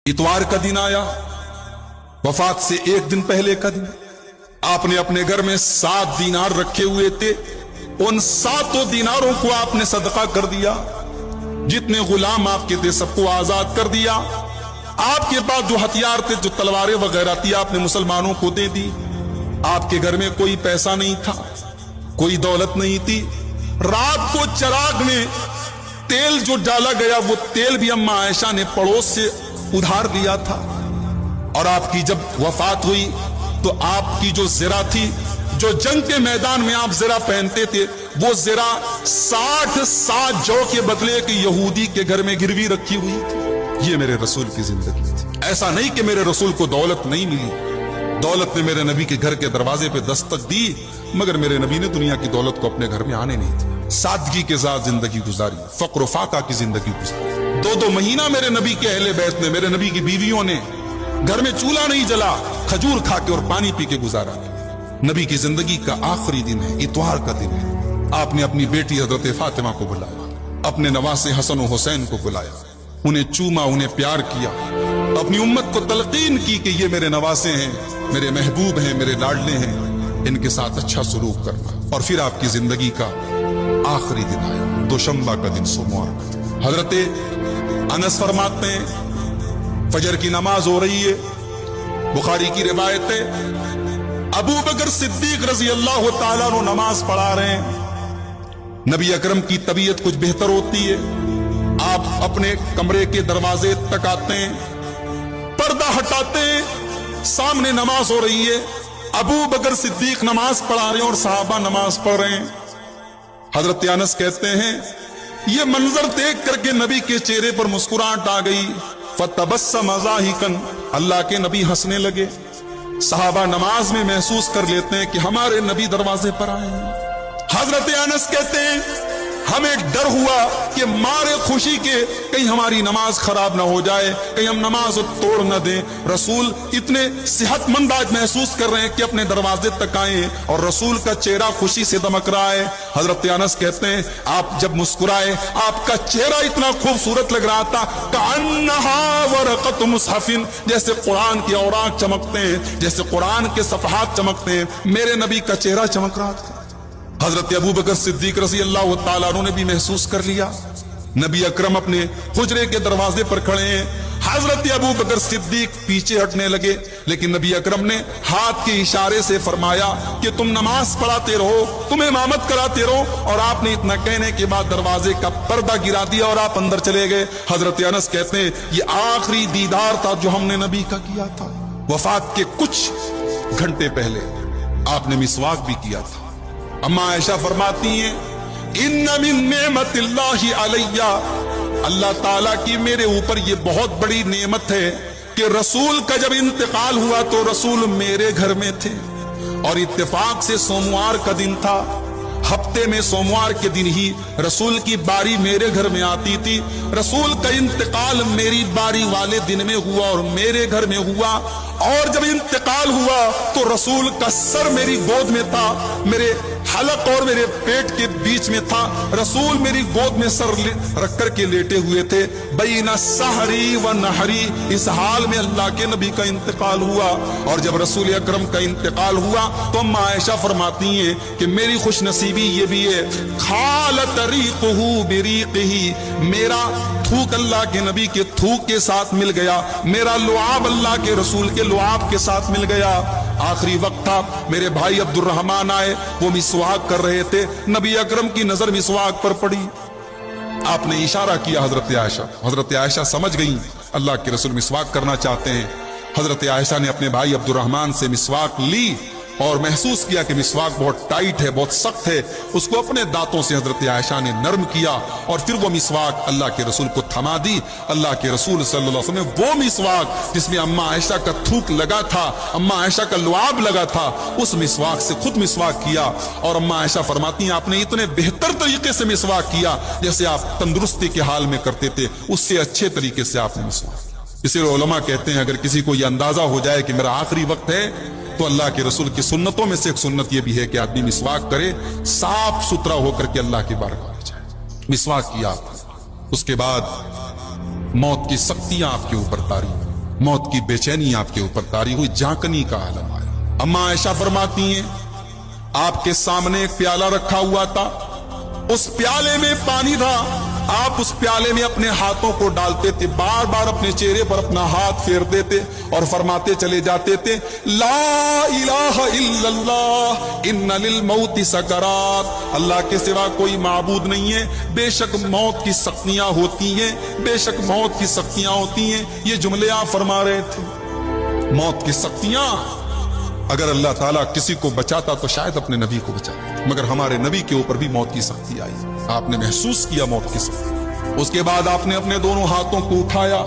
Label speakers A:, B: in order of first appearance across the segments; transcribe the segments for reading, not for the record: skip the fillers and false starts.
A: इतवार का दिन आया, वफात से एक दिन पहले का दिन। आपने अपने घर में 7 दीनार रखे हुए थे, उन 7 दीनारों को आपने सदका कर दिया। जितने गुलाम आपके थे सबको आजाद कर दिया। आपके पास जो हथियार थे, जो तलवारें वगैरह थी, आपने मुसलमानों को दे दी। आपके घर में कोई पैसा नहीं था, कोई दौलत नहीं थी। रात को चिराग में तेल जो डाला गया, वो तेल भी अम्मा आयशा ने पड़ोस से उधार लिया था। और आपकी जब वफात हुई तो आपकी जो ज़रा थी, जो जंग के मैदान में आप ज़रा पहनते थे, वो ज़रा 60 जौ के बदले कि यहूदी के घर में गिरवी रखी हुई थी। ये मेरे रसूल की जिंदगी थी। ऐसा नहीं कि मेरे रसूल को दौलत नहीं मिली, दौलत ने मेरे नबी के घर के दरवाजे पे दस्तक दी, मगर मेरे नबी ने दुनिया की दौलत को अपने घर में आने नहीं दिया। सादगी के साथ जिंदगी गुजारी, फक्र फाका की जिंदगी गुजारी। 2 महीना मेरे नबी के अहले बैत ने, मेरे नबी की बीवियों ने घर में चूल्हा नहीं जला, खजूर खा के और पानी पी के गुजारा। नबी की जिंदगी का आखिरी दिन है, इतवार का दिन है। आपने अपनी बेटी हजरत फातिमा को बुलाया, अपने नवासे हसन और हुसैन को बुलाया, उन्हें चूमा, उन्हें प्यार किया, अपनी उम्मत को तलकीन की कि ये मेरे नवासे हैं, मेरे महबूब हैं, मेरे लाडले हैं, इनके साथ अच्छा सलूक करना। और फिर आपकी जिंदगी का आखिरी दिन आया, दोशंबा का दिन, सोमवार का दिन। हजरत अनस फरमाते हैं, फजर की नमाज हो रही है, बुखारी की रिवायत है, अबू बकर सिद्दीक रजी अल्लाह ताला अन्हु नमाज पढ़ा रहे हैं। नबी अकरम की तबीयत कुछ बेहतर होती है, आप अपने कमरे के दरवाजे तक आते हैं, पर्दा हटाते हैं, सामने नमाज हो रही है, अबू बकर सिद्दीक नमाज पढ़ा रहे हैं और सहाबा नमाज पढ़ रहे हैं। हजरत अनस कहते हैं, ये मंजर देख करके नबी के चेहरे पर मुस्कुराहट आ गई। फतबस्सम ज़ाहिकन, अल्लाह के नबी हंसने लगे। सहाबा नमाज में महसूस कर लेते हैं कि हमारे नबी दरवाजे पर आए हैं। हजरत अनस कहते हैं, हमें डर हुआ कि मारे खुशी के कहीं हमारी नमाज खराब ना हो जाए, कहीं हम नमाज तोड़ न दें। रसूल इतने सेहतमंद आज महसूस कर रहे हैं कि अपने दरवाजे तक आए और रसूल का चेहरा खुशी से दमक रहा है। हजरत अनस कहते हैं, आप जब मुस्कुराए, आपका चेहरा इतना खूबसूरत लग रहा था, कअन्नहा वरक़त मुसहफ़िन, जैसे कुरान के औराक चमकते हैं, जैसे कुरान के सफ़हात चमकते हैं, मेरे नबी का चेहरा चमक रहा था। हजरत अबू बकर सिद्दीक रज़ी अल्लाह ताला अन्हु ने भी महसूस कर लिया। नबी अकरम अपने हुजरे के दरवाजे पर खड़े हैं। हजरत अबू बकर सिद्दीक पीछे हटने लगे, लेकिन नबी अकरम ने हाथ के इशारे से फरमाया कि तुम नमाज पढ़ाते रहो, तुम इमामत कराते रहो। और आपने इतना कहने के बाद दरवाजे का पर्दा गिरा दिया और आप अंदर चले गए। हजरत अनस कहते हैं, ये आखिरी दीदार था जो हमने नबी का किया था। वफात के कुछ घंटे पहले आपने मिसवाक भी किया था। अम्मा आयशा फरमाती हैं, इन्ना मिन नेमतिल्लाहि अलैया, अल्लाह ताला की मेरे ऊपर ये बहुत बड़ी नेमत है कि रसूल का जब इंतकाल हुआ तो रसूल मेरे घर में थे। और इत्तेफाक से सोमवार का दिन था, हफ्ते में सोमवार के दिन ही रसूल की बारी मेरे घर में आती थी। रसूल का इंतकाल मेरी बारी वाले दिन में हुआ और मेरे घर में हुआ। और जब इंतकाल हुआ तो रसूल का सर मेरी गोद में था, मेरे हलक और मेरे पेट के बीच में था। रसूल मेरी गोद में सर रख कर के लेटे हुए थे। बैना सहरी व नहरी, इस हाल में अल्लाह के नबी का इंतकाल हुआ। और जब रसूल अकरम का इंतकाल हुआ तो अम्मा आयशा फरमाती हैं कि मेरी खुशनसीबी ये भी है, खालत रीक़हू बिरीक़ही, मेरा थूक अल्लाह के नबी के थूक के साथ मिल गया, मेरा लुआब अल्लाह के रसूल के लुआब के साथ मिल गया। आखिरी वक्त था, मेरे भाई अब्दुर्रहमान आए, वो मिसवाक कर रहे थे। नबी अकरम की नजर मिसवाक पर पड़ी, आपने इशारा किया हजरत आयशा। हजरत आयशा समझ गई अल्लाह के रसूल मिसवाक करना चाहते हैं। हजरत आयशा ने अपने भाई अब्दुर्रहमान से मिसवाक ली और महसूस किया कि मिसवाक बहुत टाइट है, बहुत सख्त है। उसको अपने दांतों से हजरत आयशा ने नरम किया और फिर वो मिसवाक अल्लाह के रसूल को थमा दी। अल्लाह के रसूल सल्लल्लाहु अलैहि वसल्लम ने वो मिसवाक जिसमें अम्मा आयशा का थूक लगा था, अम्मा आयशा का लुआब लगा था, उस मिसवाक से खुद मिसवाक किया। और अम्मा आयशा फरमाती हैं, आपने इतने बेहतर तरीके से मिसवाक किया जैसे आप तंदुरुस्ती के हाल में करते थे, उससे अच्छे तरीके से आपने मिसवाक किया। इसीलिए उलमा कहते हैं, अगर किसी को यह अंदाजा हो जाए कि मेरा आखिरी वक्त है, तो अल्लाह के रसूल की सुन्नतों में से एक सुन्नत यह भी है कि आदमी मिसवाक करे, साफ सुथरा होकर के अल्लाह की बारगाह में जाए। मिसवाक किया, उसके बाद मौत की सख्तियां आपके ऊपर तारी, मौत की बेचैनी आपके ऊपर तारी हुई, झांकनी का आलम आया। अम्मा आयशा फरमाती हैं, आपके सामने एक प्याला रखा हुआ था, उस प्याले में पानी था, आप उस प्याले में अपने हाथों को डालते थे, बार बार अपने चेहरे पर अपना हाथ फेरते थे और फरमाते चले जाते थे, ला इलाहा इल्लल्लाह इन्ना लिल मौति सकरात, अल्लाह के सिवा कोई माबूद नहीं है, बेशक मौत की सख्तियां होती हैं, बेशक मौत की सख्तियां होती हैं। ये जुमले आप फरमा रहे थे। मौत की सख्तियां, अगर अल्लाह ताला किसी को बचाता तो शायद अपने नबी को बचाता, मगर हमारे नबी के ऊपर भी मौत की सख्ती आई, आपने महसूस किया मौत की सख्ती। उसके बाद आपने अपने दोनों हाथों को उठाया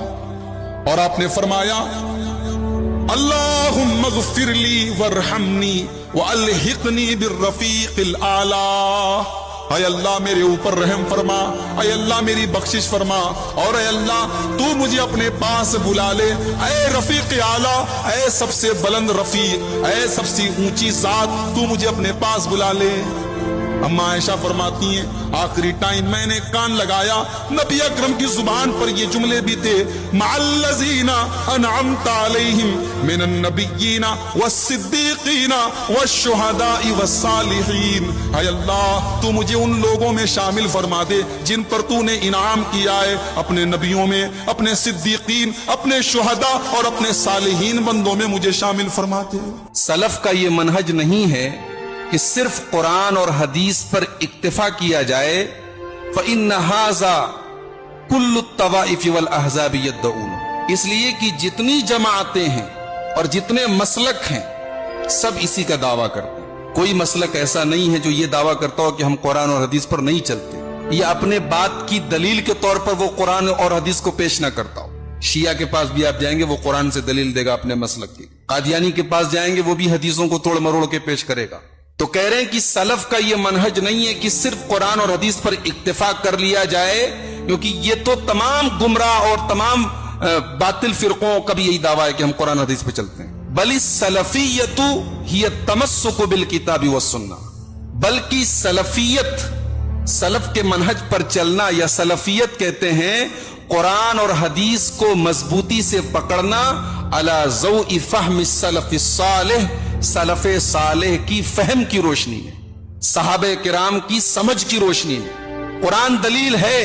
A: और आपने फरमाया, अल्लाहुम्मा ग़फ़िरली वरहमनी वअल्हिक़नी बिर्रफ़ीक़िल आला, ऐ अल्लाह मेरे ऊपर रहम फरमा, ऐ अल्लाह मेरी बख्शिश फरमा, और ऐ अल्लाह तू मुझे अपने पास बुला ले, ऐ रफीक आला, ऐ सबसे बुलंद रफीक, ऐ सबसे ऊंची जात, तू मुझे अपने पास बुला ले। अम्मा आयशा फरमाती हैं, आखिरी टाइम मैंने कान लगाया, नबी अकरम की जुबान पर ये जुमले भी थे, मअल्लज़ीना अनअमता अलैहिम मिनन नबिय्यीना वस्सिद्दीक़ीना वश्शुहदाई वस्सालिहीन, ऐ अल्लाह तू मुझे उन लोगों में शामिल फरमा दे जिन पर तूने इनाम किया है, अपने नबियों में, अपने सिद्दीकीन, अपने शुहदा और अपने सालिहीन बंदों में मुझे शामिल फरमा दे।
B: सलफ का ये मनहज नहीं है कि सिर्फ कुरान और हदीस पर इक्तिफा किया जाए। फ़इन्न हाज़ा कुल्लु तवाइफ़ वल अहज़ाब यद्दऊन, इसलिए कि जितनी जमातें हैं और जितने मसलक हैं सब इसी का दावा करते हैं। कोई मसलक ऐसा नहीं है जो ये दावा करता हो कि हम कुरान और हदीस पर नहीं चलते, ये अपने बात की दलील के तौर पर वो कुरान और हदीस को पेश ना करता हो। शिया के पास भी आप जाएंगे वो कुरान से दलील देगा अपने मसलक की, कादियानी के पास जाएंगे वो भी हदीसों को तोड़ मरोड़ के पेश करेगा। तो कह रहे हैं कि सलफ का ये मनहज नहीं है कि सिर्फ कुरान और हदीस पर इक्तिफा कर लिया जाए, क्योंकि ये तो तमाम गुमराह और तमाम बातिल फिरकों का भी यही दावा है कि हम कुरान हदीस पे चलते हैं। बल्कि सलफियतु हिय तमस्सुक बिल किताबी वस सुन्ना, बल्कि सलफियत, सलफ के मनहज पर चलना या सलफियत कहते हैं कुरान और हदीस को मजबूती से पकड़ना, अला ज़ौइ फ़हम सलफ़ सालिह, सलफ़े सालेह की फहम की रोशनी में, सहाबे किराम की समझ की रोशनी में। कुरान दलील है,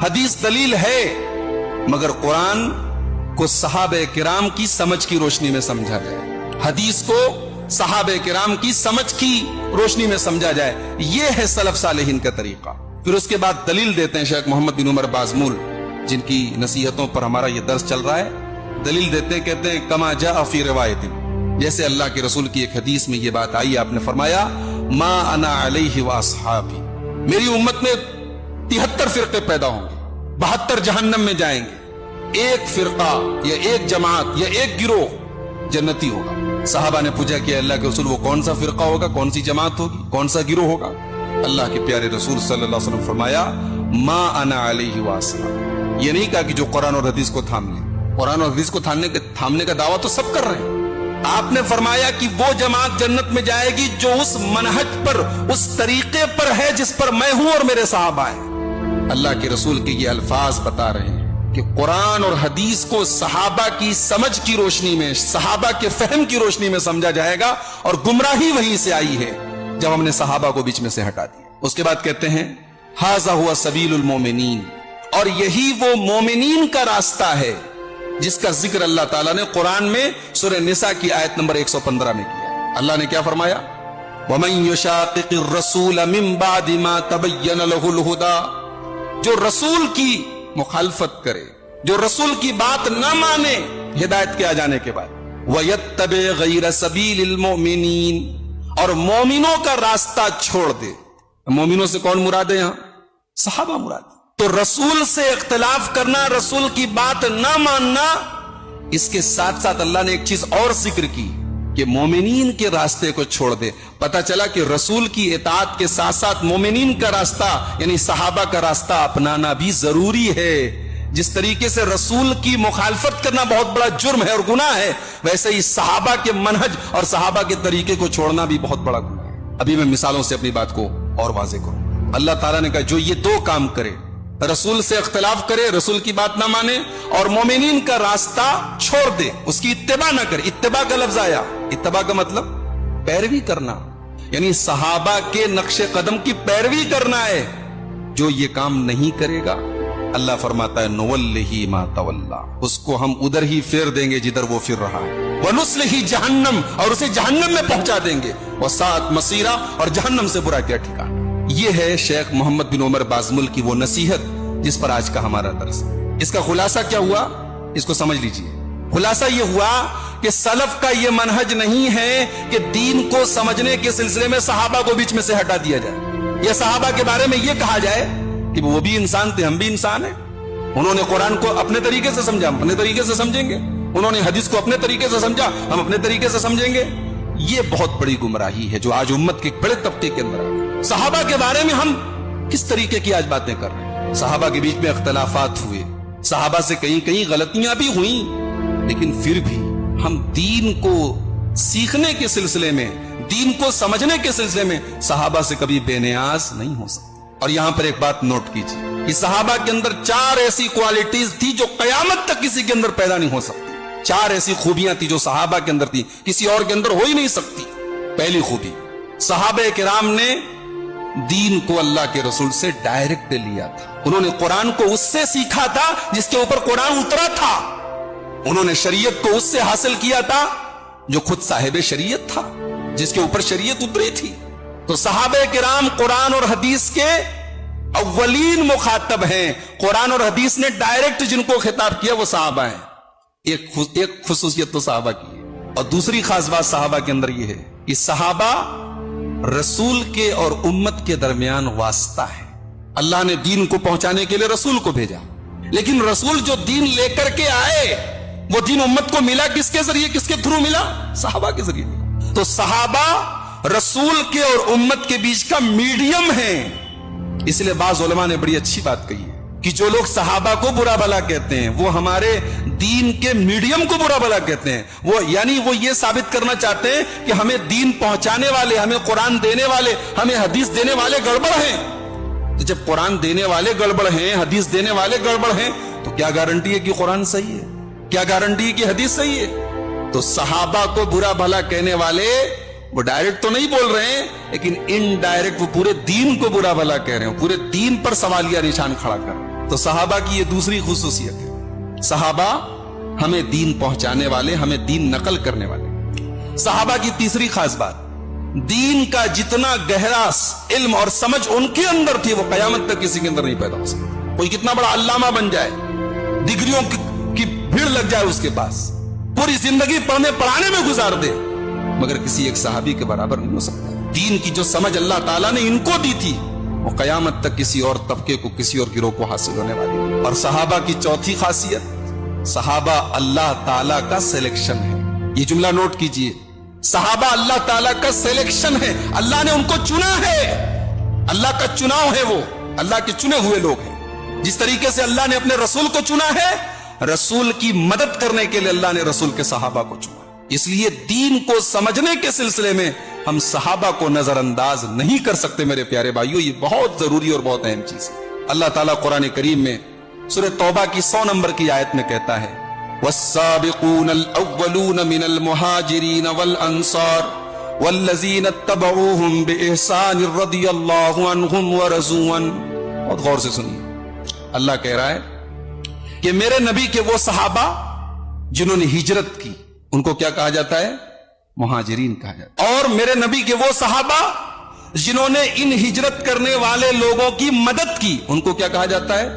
B: हदीस दलील है, मगर कुरान को सहाबे किराम की समझ की रोशनी में समझा जाए, हदीस को सहाबे किराम की समझ की रोशनी में समझा जाए। यह है सलफ सालेहीन का तरीका। फिर उसके बाद दलील देते हैं शेख मोहम्मद बिन उमर बाज़मूल, जिनकी नसीहतों पर हमारा यह दर्स चल रहा है। दलील देते हैं, कहते हैं कमा जा फी रिवायतिन, जैसे अल्लाह के रसूल की एक हदीस में यह बात आई, आपने फरमाया मा अना अलैहि व अस्हाबी, मेरी उम्मत में 73 फिरके पैदा होंगे, 72 जहन्नम में जाएंगे, एक फिरका या एक जमात या एक गिरोह जन्नती होगा। साहबा ने पूछा कि अल्लाह के रसूल वो कौन सा फिरका होगा, कौन सी जमात होगी, कौन सा गिरोह होगा? अल्लाह के प्यारे रसूल सल्लल्लाहु अलैहि वसल्लम फरमाया मा अना अलैहि व अस्हाबी। ये नहीं कहा कि जो कुरान और हदीस को थाम ले, कुरान और हदीस को थामने का दावा तो सब कर रहे हैं। आपने फरमाया कि वो जमात जन्नत में जाएगी जो उस मनहज पर, उस तरीके पर है जिस पर मैं हूं और मेरे साहबा हैं। अल्लाह के रसूल के ये अल्फाज बता रहे हैं कि कुरान और हदीस को सहाबा की समझ की रोशनी में, सहाबा के फहम की रोशनी में समझा जाएगा, और गुमराही वहीं से आई है जब हमने सहाबा को बीच में से हटा दिया। उसके बाद कहते हैं हाज़ा हुआ सबीलुल मोमिनीन, और यही वो मोमिनीन का रास्ता है जिसका जिक्र अल्लाह ताला ने कुरान में सूरह निसा की आयत नंबर 115 में किया। अल्लाह ने क्या फरमाया, वमन युशाक़िक़िर रसूल मिन बादि मा तबय्यन लहुल हुदा, जो रसूल की मुखालफत करे, जो रसूल की बात न माने हिदायत के आ जाने के बाद, वयत्तबि गैर सबीलिल मोमिनीन, और मोमिनों का रास्ता छोड़ दे। मोमिनों से कौन मुराद है? यहां सहाबा मुराद। तो रसूल से इख्तिलाफ करना, रसूल की बात ना मानना, इसके साथ साथ अल्लाह ने एक चीज और जिक्र की कि मोमिनीन के रास्ते को छोड़ दे। पता चला कि रसूल की इताअत के साथ साथ मोमिनीन का रास्ता यानी सहाबा का रास्ता अपनाना भी जरूरी है। जिस तरीके से रसूल की मुखालफत करना बहुत बड़ा जुर्म है और गुनाह है, वैसे ही सहाबा के मनहज और सहाबा के तरीके को छोड़ना भी बहुत बड़ा गुनाह है। अभी मैं मिसालों से अपनी बात को और वाज़ेह करूं। अल्लाह ताला ने कहा जो ये दो काम करे, رسول سے اختلاف کرے، رسول کی بات نہ مانے اور مومنین کا راستہ چھوڑ دے، اس کی اتباع نہ کرے. اتباع کا لفظ آیا، اتباع کا مطلب پیروی کرنا، یعنی صحابہ کے نقش قدم کی پیروی کرنا ہے. جو یہ کام نہیں کرے گا اللہ فرماتا ہے نولہ ما تولا، اس کو ہم ادھر ہی پھیر دیں گے جدھر وہ پھر رہا ہے. ونصلہ جہنم، اور اسے جہنم میں پہنچا دیں گے. وساءت مصیرا، اور جہنم سے برا کیا ٹھکانہ. یہ ہے شیخ محمد بن عمر بازمل کی وہ نصیحت جس پر آج کا ہمارا درس ہے. اس کا خلاصہ کیا ہوا، اس کو سمجھ لیجئے. خلاصہ یہ ہوا کہ سلف کا یہ منہج نہیں ہے کہ دین کو سمجھنے کے سلسلے میں صحابہ کو بیچ میں سے ہٹا دیا جائے، یا صحابہ کے بارے میں یہ کہا جائے کہ وہ بھی انسان تھے، ہم بھی انسان ہیں. انہوں نے قرآن کو اپنے طریقے سے سمجھا، ہم اپنے طریقے سے سمجھیں گے. انہوں نے حدیث کو اپنے طریقے سے سمجھا، ہم اپنے طریقے سے سمجھیں گے. یہ بہت بڑی گمراہی ہے جو آج امت کے بڑے طبقے کے اندر ہے. صحابہ کے بارے میں ہم کس طریقے کی آج باتیں کر رہے ہیں. صحابہ کے بیچ میں اختلافات ہوئے، صحابہ سے کہیں غلطیاں بھی ہوئیں، لیکن پھر بھی ہم دین کو سیکھنے کے سلسلے میں، دین کو سمجھنے کے سلسلے میں صحابہ سے کبھی بے نیاز نہیں ہو سکتے. اور یہاں پر ایک بات نوٹ کیجیے کہ صحابہ کے اندر 4 ایسی کوالٹیز تھی جو قیامت تک کسی کے اندر پیدا نہیں ہو سکتی. 4 ایسی خوبیاں تھی جو صحابہ کے اندر تھی، کسی اور کے اندر ہو ہی نہیں سکتی. پہلی خوبی، صحابہ کرام نے دین کو اللہ کے رسول سے ڈائریکٹ لیا تھا. انہوں نے قرآن کو اس سے سیکھا تھا جس کے اوپر قرآن اترا تھا. انہوں نے شریعت کو اس سے حاصل کیا تھا جو خود صاحب شریعت تھا، جس کے اوپر شریعت اتری تھی. تو صحابہ کرام قرآن اور حدیث کے اولین مخاطب ہیں. قرآن اور حدیث نے ڈائریکٹ جن کو خطاب کیا وہ صحابہ ہیں. ایک خصوصیت تو صحابہ کی ہے. اور دوسری خاص بات صحابہ کے اندر یہ ہے کہ صحابہ رسول کے اور امت کے درمیان واسطہ ہے. اللہ نے دین کو پہنچانے کے لیے رسول کو بھیجا، لیکن رسول جو دین لے کر کے آئے وہ دین امت کو ملا کس کے ذریعے، کس کے تھرو ملا؟ صحابہ کے ذریعے ملا. تو صحابہ رسول کے اور امت کے بیچ کا میڈیم ہے. اس لیے بعض علماء نے بڑی اچھی بات کہی ہے کہ جو لوگ صحابہ کو برا بھلا کہتے ہیں وہ ہمارے دین کے میڈیم کو برا بھلا کہتے ہیں. وہ یہ ثابت کرنا چاہتے ہیں کہ ہمیں دین پہنچانے والے، ہمیں قرآن دینے والے، ہمیں حدیث دینے والے گڑبڑ ہیں. تو جب قرآن دینے والے گڑبڑ ہیں، حدیث دینے والے گڑبڑ ہیں، تو کیا گارنٹی ہے کہ قرآن صحیح ہے؟ کیا گارنٹی ہے کہ حدیث صحیح ہے؟ تو صحابہ کو برا بھلا کہنے والے وہ ڈائریکٹ تو نہیں بول رہے ہیں، لیکن انڈائریکٹ وہ پورے دین کو برا بھلا کہہ رہے ہیں، پورے دین پر سوالیہ نشان کھڑا کر رہے ہیں. تو صحابہ کی یہ دوسری خصوصیت ہے. صحابہ ہمیں دین پہنچانے والے، ہمیں دین نقل کرنے والے. صحابہ کی تیسری خاص بات، دین کا جتنا گہرا علم اور سمجھ ان کے اندر تھی وہ قیامت تک کسی کے اندر نہیں پیدا ہو سکتا. کوئی کتنا بڑا علامہ بن جائے، ڈگریوں کی بھیڑ لگ جائے اس کے پاس، پوری زندگی پڑھنے پڑھانے میں گزار دے، مگر کسی ایک صحابی کے برابر نہیں ہو سکتا. دین کی جو سمجھ اللہ تعالیٰ نے ان کو دی تھی وہ قیامت تک کسی اور طبقے کو، کسی اور گروہ کو حاصل ہونے والی ہے. اور صحابہ کی چوتھی خاصیت، صحابہ اللہ تعالیٰ کا سلیکشن ہے. یہ جملہ نوٹ کیجئے، صحابہ اللہ تعالیٰ کا سلیکشن ہے. اللہ نے ان کو چنا ہے، اللہ کا چناؤ ہے، وہ اللہ کے چنے ہوئے لوگ ہیں. جس طریقے سے اللہ نے اپنے رسول کو چنا ہے، رسول کی مدد کرنے کے لیے اللہ نے رسول کے صحابہ کو چنا. اس لیے دین کو سمجھنے کے سلسلے میں ہم صحابہ کو نظر انداز نہیں کر سکتے میرے پیارے بھائیو. یہ بہت ضروری اور بہت اہم چیز ہے. اللہ تعالیٰ قرآن کریم میں سورہ توبہ کی 100 نمبر کی آیت میں کہتا ہے والسابقون الاولون من المہاجرین والانصار والذین اتبعوهم بإحسان رضی اللہ عنہم ورضوا عنہ. بہت غور سے سنیے، اللہ کہہ رہا ہے کہ میرے نبی کے وہ صحابہ جنہوں نے ہجرت کی ان کو کیا کہا جاتا ہے؟ مہاجرین کہا جاتا ہے. اور میرے نبی کے وہ صحابہ جنہوں نے ان ہجرت کرنے والے لوگوں کی مدد کی ان کو کیا کہا جاتا ہے؟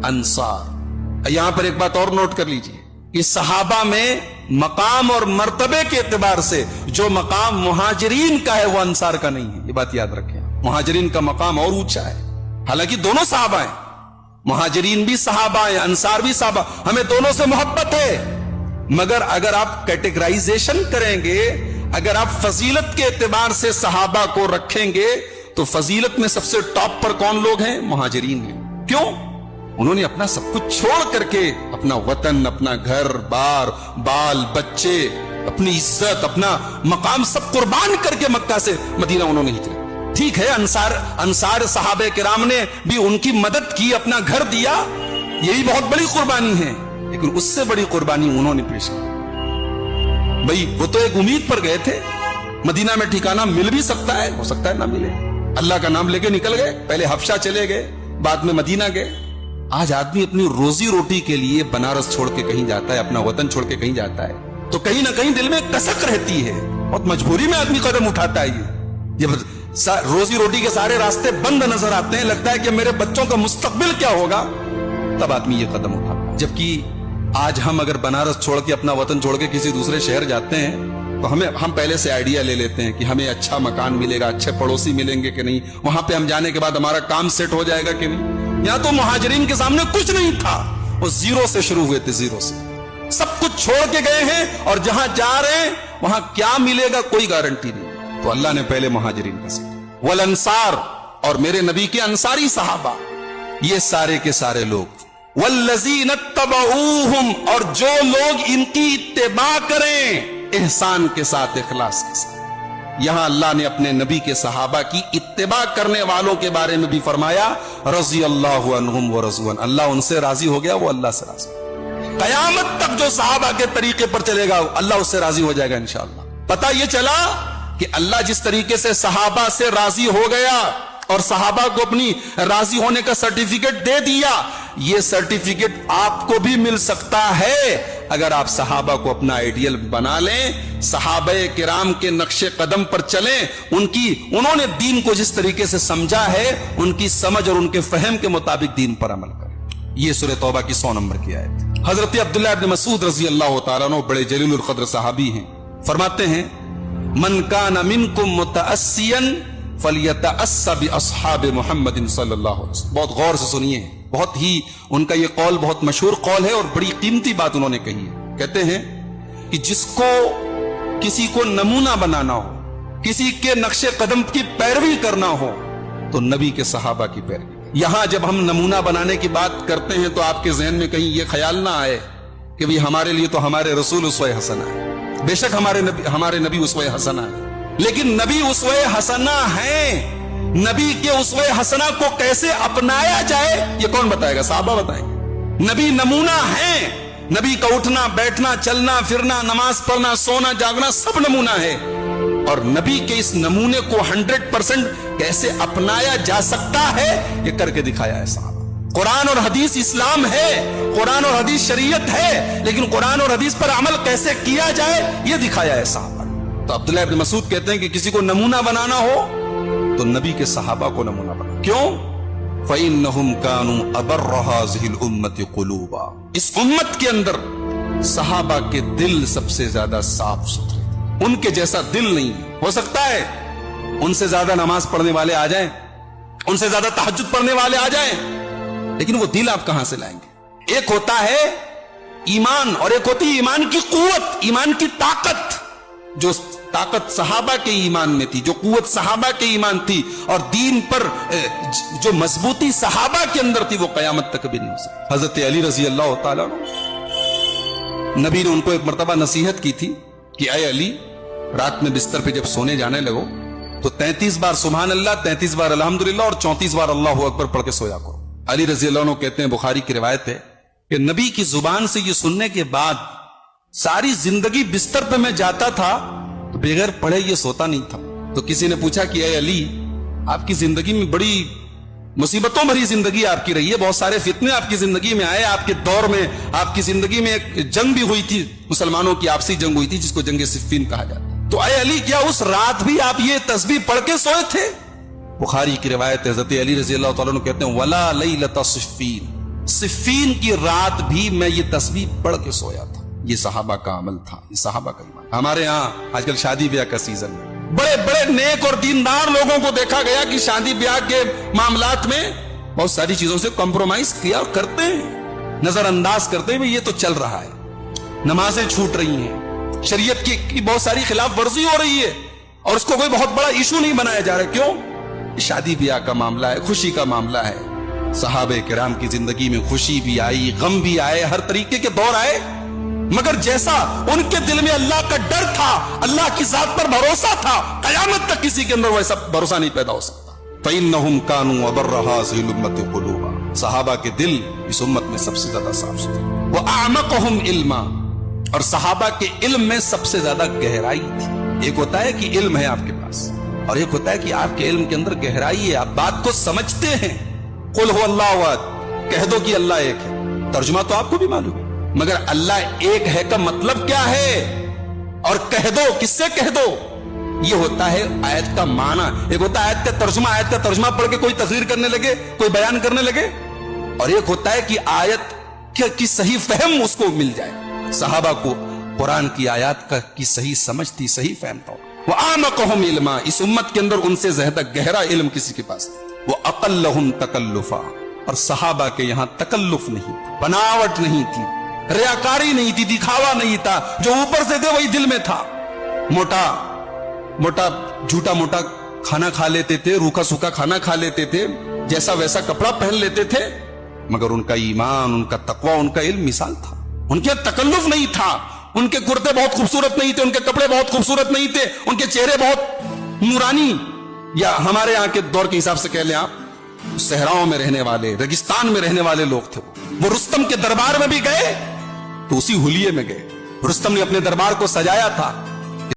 B: انصار. یہاں پر ایک بات اور نوٹ کر لیجئے کہ صحابہ میں مقام اور مرتبے کے اعتبار سے جو مقام مہاجرین کا ہے وہ انصار کا نہیں ہے. یہ بات یاد رکھیں، مہاجرین کا مقام اور اونچا ہے. حالانکہ دونوں صحابہ ہیں، مہاجرین بھی صحابہ ہیں، انصار بھی صحابہ، ہمیں دونوں سے محبت ہے. مگر اگر آپ کیٹیگرائزیشن کریں گے، اگر آپ فضیلت کے اعتبار سے صحابہ کو رکھیں گے تو فضیلت میں سب سے ٹاپ پر کون لوگ ہیں؟ مہاجرین ہیں. کیوں؟ انہوں نے اپنا سب کچھ چھوڑ کر کے، اپنا وطن، اپنا گھر بار، بال بچے، اپنی عزت، اپنا مقام سب قربان کر کے مکہ سے مدینہ انہوں نے ہجرت. ٹھیک ہے انصار صحابہ کرام نے بھی ان کی مدد کی, اپنا گھر دیا, یہ بھی بہت بڑی قربانی ہے, لیکن اس سے بڑی قربانی انہوں نے پیش کی. بھئی وہ تو ایک امید پر گئے تھے, مدینہ میں ٹھکانہ مل بھی سکتا ہے, ہو سکتا ہے نہ ملے, اللہ کا نام لے کے نکل گئے, پہلے حبشہ چلے گئے, بعد میں مدینہ گئے. آج آدمی اپنی روزی روٹی کے لیے بنارس چھوڑ کے کہیں جاتا ہے, اپنا وطن چھوڑ کے کہیں جاتا ہے, تو کہیں نہ کہیں دل میں کسک رہتی ہے, بہت مجبوری میں آدمی قدم اٹھاتا ہے. یہ روزی روٹی کے سارے راستے بند نظر آتے ہیں, لگتا ہے کہ میرے بچوں کا مستقبل کیا ہوگا, تب آدمی یہ قدم اٹھاتا ہے. جبکہ آج ہم اگر بنارس چھوڑ کے, اپنا وطن چھوڑ کے کسی دوسرے شہر جاتے ہیں, تو ہم پہلے سے آئیڈیا لے لیتے ہیں کہ ہمیں اچھا مکان ملے گا, اچھے پڑوسی ملیں گے کہ نہیں, وہاں پہ ہم جانے کے بعد ہمارا کام سیٹ ہو جائے گا کہ نہیں. یہاں تو مہاجرین کے سامنے کچھ نہیں تھا, وہ زیرو سے شروع ہوئے تھے, زیرو سے سب کچھ چھوڑ کے گئے ہیں, اور جہاں جا رہے ہیں وہاں کیا ملے گا کوئی گارنٹی نہیں. تو اللہ نے پہلے مہاجرین کا ذکر, والانصار, اور میرے نبی کے انصاری صحابہ, یہ سارے کے سارے لوگ, والذین اتبعوہم, اور جو لوگ ان کی اتباع کریں احسان کے ساتھ, اخلاص کے ساتھ. یہاں اللہ نے اپنے نبی کے صحابہ کی اتباع کرنے والوں کے بارے میں بھی فرمایا, رضی اللہ عنہم ورضوا عنہ, اللہ ان سے راضی ہو گیا, وہ اللہ سے راضی. قیامت تک جو صحابہ کے طریقے پر چلے گا اللہ اس سے راضی ہو جائے گا انشاءاللہ. پتہ یہ چلا کہ اللہ جس طریقے سے صحابہ سے راضی ہو گیا اور صحابہ کو اپنی راضی ہونے کا سرٹیفکیٹ دے دیا, یہ سرٹیفکیٹ آپ کو بھی مل سکتا ہے اگر آپ صحابہ کو اپنا آئیڈیل بنا لیں, صحابہ کرام کے نقش قدم پر چلیں, انہوں نے دین کو جس طریقے سے سمجھا ہے ان کی سمجھ اور ان کے فہم کے مطابق دین پر عمل کریں. یہ سورہ توبہ کی 100 نمبر کی آیت. حضرت عبداللہ ابن مسعود رضی اللہ تعالیٰ عنہ بڑے جلیل القدر صحابی ہیں, فرماتے ہیں, من کان منکم متأسیا فلیتأس باصحاب محمد صلی اللہ علیہ وسلم. بہت غور سے سنیے, بہت ہی ان کا یہ قول بہت مشہور قول ہے اور بڑی قیمتی بات انہوں نے کہی ہے. کہتے ہیں کہ جس کو کسی کو نمونہ بنانا ہو, کسی کے نقش قدم کی پیروی کرنا ہو, تو نبی کے صحابہ کی پیروی. یہاں جب ہم نمونہ بنانے کی بات کرتے ہیں تو آپ کے ذہن میں کہیں یہ خیال نہ آئے کہ بھی ہمارے لیے تو ہمارے رسول اسوہ حسنہ ہے. بے شک ہمارے نبی اسوہ حسنہ ہے, لیکن نبی اسوہ حسنہ ہیں, نبی کے اسوہ حسنہ کو کیسے اپنایا جائے یہ کون بتائے گا؟ صحابہ بتائیں گے. نبی نمونہ ہیں, نبی کا اٹھنا بیٹھنا چلنا پھرنا نماز پڑھنا سونا جاگنا سب نمونہ ہے, اور نبی کے اس نمونے کو 100% کیسے اپنایا جا سکتا ہے یہ کر کے دکھایا ہے صحابہ. قرآن اور حدیث اسلام ہے, قرآن اور حدیث شریعت ہے, لیکن قرآن اور حدیث پر عمل کیسے کیا جائے یہ دکھایا ہے صحابہ. تو عبداللہ ابن مسعود کہتے ہیں کہ کسی کو نمونہ بنانا ہو تو نبی کے صحابہ کو نمونہ بنا. کیوں؟ فَإِنَّهُمْ كَانُوا أَبَرَّ هَذِهِ الْأُمَّةِ قُلُوبًا, اس امت کے اندر صحابہ کے دل سب سے زیادہ صاف ستھرے, ان کے جیسا دل نہیں ہے. ہو سکتا ہے ان سے زیادہ نماز پڑھنے والے آ جائیں, ان سے زیادہ تہجد پڑھنے والے آ جائیں, لیکن وہ دل آپ کہاں سے لائیں گے؟ ایک ہوتا ہے ایمان اور ایک ہوتی ہے ایمان کی قوت, ایمان کی طاقت. جو طاقت صحابہ کے ایمان میں تھی, جو قوت صحابہ کے ایمان تھی, اور دین پر جو مضبوطی صحابہ کے اندر تھی, وہ قیامت تک بھی نہیں ہو سکتی. حضرت علی رضی اللہ تعالیٰ نبی نے ان کو ایک مرتبہ نصیحت کی تھی کہ اے علی, رات میں بستر پہ جب سونے جانے لگو تو 33 بار سبحان اللہ, 33 بار الحمدللہ اور 34 بار اللہ اکبر پڑھ کے سویا کرو. علی رضی اللہ عنہ کہتے ہیں, بخاری کی روایت ہے کہ نبی کی زبان سے یہ سننے کے بعد ساری زندگی بستر پہ میں جاتا تھا تو بغیر پڑھے یہ سوتا نہیں تھا. تو کسی نے پوچھا کہ اے علی, آپ کی زندگی میں بڑی مصیبتوں بھری زندگی آپ کی رہی ہے, بہت سارے فتنے آپ کی زندگی میں آئے, آپ کے دور میں آپ کی زندگی میں ایک جنگ بھی ہوئی تھی, مسلمانوں کی آپسی جنگ ہوئی تھی جس کو جنگ صفین کہا جاتا ہے. تو اے علی, کیا اس رات بھی آپ یہ تسبیح پڑھ کے سوئے تھے؟ بخاری کی روایت ہے, حضرت علی رضی اللہ تعالیٰ عنہ کہتے ہیں ولا لیلۃ صفین, صفین کی رات بھی میں یہ تسبیح پڑھ کے سویا تھا. یہ صحابہ کا عمل تھا, یہ صحابہ کا ایمان. ہمارے ہاں آج کل شادی بیاہ کا سیزن ہے, بڑے بڑے نیک اور دیندار لوگوں کو دیکھا گیا کہ شادی بیاہ کے معاملات میں بہت ساری چیزوں سے کمپرومائز کیا کرتے ہیں, نظر انداز کرتے ہیں, یہ تو چل رہا ہے. نمازیں چھوٹ رہی ہیں, شریعت کی بہت ساری خلاف ورزی ہو رہی ہے, اور اس کو کوئی بہت بڑا ایشو نہیں بنایا جا رہا. کیوں؟ شادی بیاہ کا معاملہ ہے, خوشی کا معاملہ ہے. صحابہ کرام کی زندگی میں خوشی بھی آئی, غم بھی آئے, ہر طریقے کے دور آئے, मगर जैसा उनके दिल में अल्लाह का डर था, अल्लाह की जात पर भरोसा था, कयामत तक किसी के अंदर वैसा भरोसा नहीं पैदा हो सकता। फ़इन्नहुम कानू अबर्र हाज़िहिल उम्मति क़ुलूबा, सहाबा के दिल इस उम्मत में सबसे ज्यादा साफ सुथरे, व अअमक़हुम इल्मा, और सहाबा के इल्म में सबसे ज्यादा गहराई थी। एक होता है कि इल्म है आपके पास, और एक होता है कि आपके इल्म के अंदर गहराई है, आप बात को समझते हैं। कुल हु अल्लाहु अहद, कह दो कि अल्लाह एक है, तर्जुमा तो आपको भी मालूम है, मगर अल्लाह एक है का मतलब क्या है, और कह दो किससे कह दो, ये होता है आयत का माना। एक होता है आयत का तर्जुमा पढ़ के कोई तकरीर करने लगे, कोई बयान करने लगे, और एक होता है कि आयत की सही फहम उसको मिल जाए। सहाबा को कुरान की आयत की सही समझ थी, सही फहम था। वो आमक़हुम इल्मा, इस उम्मत के अंदर उनसे ज्यादा गहरा इल्म किसी के पास नहीं। वो अक़ल्लहुम तकल्लुफ़ा, और सहाबा के यहां तकल्लुफ नहीं, बनावट नहीं थी, रियाकारी नहीं थी, दिखावा नहीं था, जो ऊपर से थे वही दिल में था। मोटा मोटा झूठा मोटा खाना खा लेते थे, रूखा सूखा खाना खा लेते थे, जैसा वैसा कपड़ा पहन लेते थे, मगर उनका ईमान, उनका तकवा, उनका इल्म मिसाल था। उनके तकल्लुफ नहीं था, उनके कुर्ते बहुत खूबसूरत नहीं थे, उनके कपड़े बहुत खूबसूरत नहीं थे, उनके चेहरे बहुत नूरानी, या हमारे यहाँ के दौर के हिसाब से कह लें आप, सहराओं में रहने वाले, रेगिस्तान में रहने वाले लोग थे। वो रुस्तम के दरबार में भी गए तो उसी हुलिये में गए। रुस्तम ने अपने दरबार को सजाया था,